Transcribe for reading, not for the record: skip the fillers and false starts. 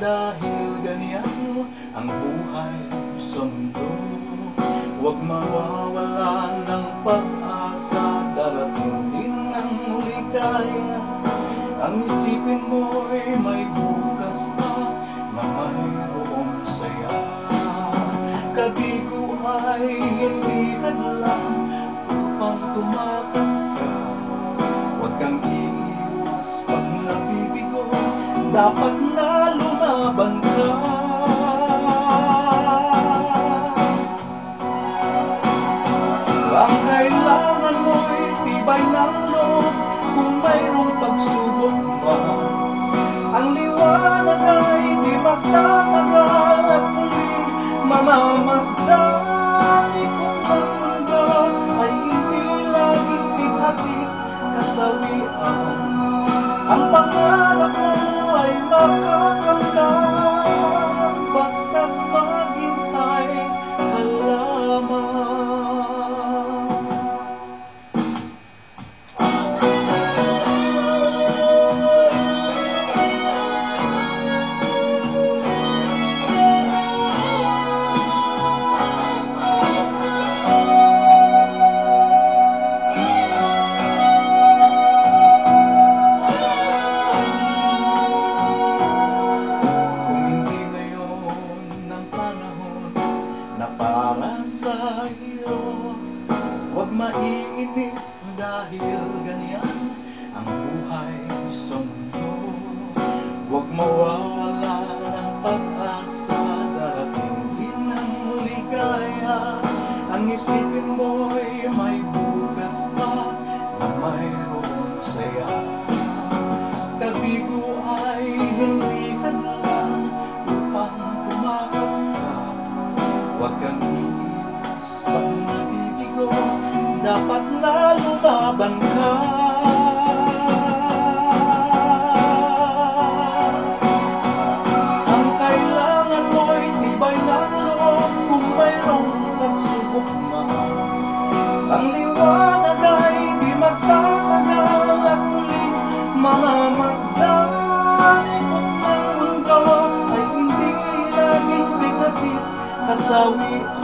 dahil ganyan ang buhay sa mundo. Huwag mawawalan ng pag-asa, darating din ang ligaya. Ang isipin mo'y may bukas pa na mayroong saya. Kabigo ay hindi hadlang upang tumakas ka. Huwag kang iiwas pag nabibigo, dapat na lumaban ka. Ang kailangan mo'y tibay ng loob kung mayroong pagsubok man. Ang liwanag ay di magtatagal at muling mamamasdan. Ikot ng mundo ay hindi laging bighati kasawian. Ang pangarap mo ay makakamtan, basta't maghintay ka lamang. Para sa iyo, huwag maiinip dahil ganyan ang buhay sa mundo. Huwag mawawala ng pag-asa, darating din ang ligaya. Ang isipin mo'y may bukas pa na mayroong saya. Kabigo ay hindi hadlang upang tumakas ka. Huwag kang iiwas pag nabibigo, dapat na lumaban ka. Ang kailangan mo'y tibay ng loob kung mayroong pagsubok man. Ang liwanag ay di magtatagal at muling mamamasdan. Ikot ng mundo ay hindi laging bighati kasawian.